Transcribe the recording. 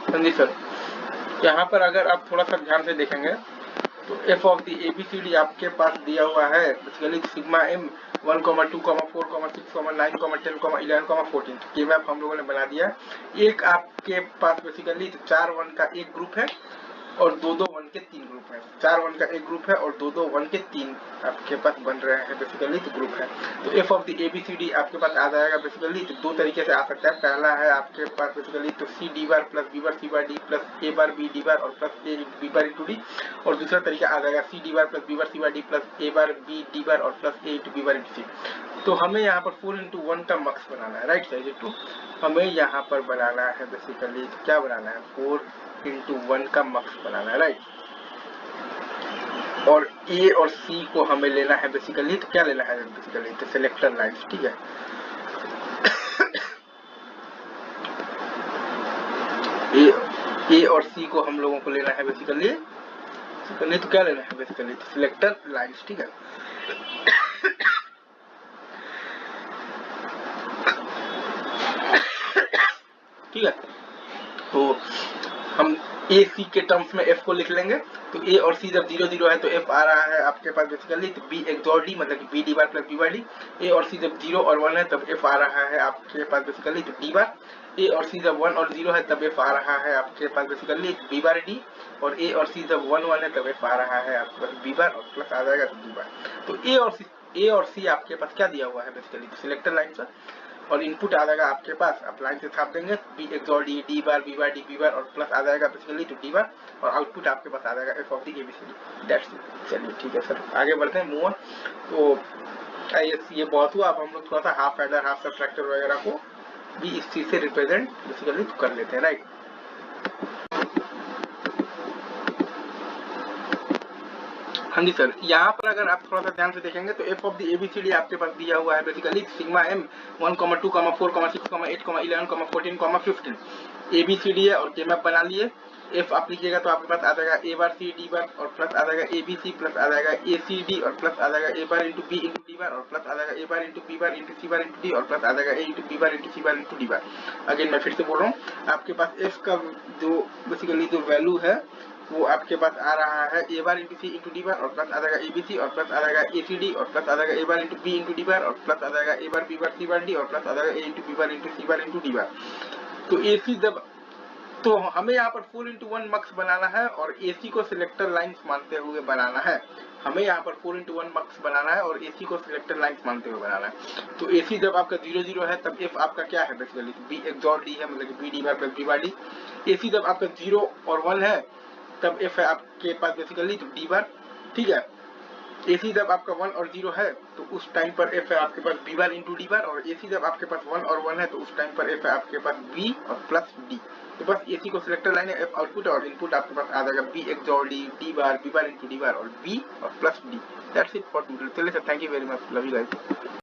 हाँ जी सर, यहाँ पर अगर आप थोड़ा सा ध्यान से देखेंगे तो एफ ऑफ द एबीसीडी आपके पास दिया हुआ है बेसिकली सिग्मा एम 1, 2, 4, 6, 9, 10, 11, 14। के मैप हम लोगों ने बना दिया। एक आपके पास बेसिकली 4 1 का एक ग्रुप है और 2 1 के 3 ग्रुप है। 4 1 का एक ग्रुप है और 2 1 के 3 आपके पास बन रहे हैं बेसिकली ग्रुप है। तो एफ ऑफ द एबीसीडी आपके पास आ जाएगा बेसिकली दो तरीके से आ सकता है। पहला है आपके पास बेसिकली तो C D bar plus B bar C bar D plus A bar B D bar और plus A B bar into D, और दूसरा तरीका आ जाएगा C D bar plus B bar C bar D plus A bar B D bar और plus A into B bar into C. तो हमें यहाँ पर 4 इंटू 1 का मक्स बनाना है, राइट साइड टू हमें यहाँ पर बनाना है बेसिकली तो क्या बनाना है 4 इंटू 1 का मक्स बनाना है, राइट। और ए और सी को हमें लेना है बेसिकली तो क्या लेना है बेसिकली तो सिलेक्टर लाइन्स, ठीक है। ए और सी को हम लोगों को लेना है बेसिकली तो क्या लेना है बेसिकली तो सिलेक्टर लाइन्स, ठीक है। ठीक है, तो हम ए सी के टर्म्स में एफ को लिख लेंगे। तो ए और सी जब 0 0 है तो एफ आ रहा है आपके पास बेसिकली तो बी एक्सॉर डी मतलब कि B D bar plus B bar D. A और सी जब 0 और 1 है तब एफ आ रहा है आपके पास बेसिकली तो डी बार। ए और सी जब 1 और 0 है तब एफ आ रहा है आपके पास बेसिकली बी बार डी। और ए और सी जब 1 1 है तब एफ आ रहा है आपके पास बी बार और प्लस आ जाएगा डी बार। तो ए और सी आपके पास क्या दिया हुआ है बेसिकली तो सिलेक्टर लाइन पर, और इनपुट आ जाएगा आपके पास आप लाइन से छाप देंगे B XOR D D bar B bar D B bar और प्लस आ जाएगा बेसिकली टू डी बार, और आउटपुट आपके पास आ जाएगा F of the ABCD, that's it. चलिए ठीक है सर, आगे बढ़ते हैं, मूव ऑन। तो ये बहुत हुआ। अब हम लोग थोड़ा सा हाफ एडर हाफ सबट्रैक्टर वगैरह को भी इस चीज से रिप्रेजेंट बेसिकली कर लेते हैं, राइट। हाँ जी सर, यहाँ पर अगर आप थोड़ा सा ध्यान से देखेंगे तो एफ ऑफ द एबीसीडी आपके पास दिया हुआ है बेसिकली सिग्मा एम 1, 2, 4, 6, 8, 11, 14, 15 एबीसीडी है और के मैप बना लिए। एफ आप लीजिएगा तो आपके पास आ जाएगा A bar C D bar और प्लस आ जाएगा ए बी सी प्लस आ जाएगा ए सी डी और प्लस आ जाएगा A bar into B into D bar और प्लस आ जाएगा A bar into B bar into C bar into D और प्लस आ जाएगा A into B bar into C bar into D bar. Again मैं फिर से बोल रहा हूँ, आपके पास एफ का जो बेसिकली जो वैल्यू है वो आपके पास आ रहा है ए बार इंटू सी इंटू डी बार और प्लस आ जाएगा ए बी सी और प्लस आ जाएगा ए सी डी और प्लस आ जाएगा A bar into B into D bar और प्लस आ जाएगा A bar B bar C bar D और प्लस आ जाएगा A into B bar into C bar into D bar. तो ए सी जब तो हमें यहाँ पर 4 इंटू 1 मक्स बनाना है और ए सी को सिलेक्टर लाइन्स मानते हुए बनाना है। हमें यहाँ पर 4 इंटू 1 मक्स बनाना है और ए सी को सिलेक्टर लाइन्स मानते हुए बनाना है। तो ए सी जब आपका 0 0 है तब एफ आपका क्या है बेसिकली बी एक्सॉर डी है मतलब B D bar plus B bar D. A C जब आपका 0 और 1 है तब एफ है आपके पास बेसिकली तो डी बार, ठीक है। एसी जब आपका 1 और 0 है तो उस टाइम पर एफ है आपके पास B bar into D bar, और एसी जब आपके पास 1 और 1 है तो उस टाइम पर एफ है आपके पास बी और प्लस डी। तो बस एसी को सिलेक्टर लाइन है, एफ आउटपुट और इनपुट आपके पास आ जाएगा B XOR D D bar B bar into D bar और बी और plus D. That's it for today. चलिए sir, thank you very much, love you guys.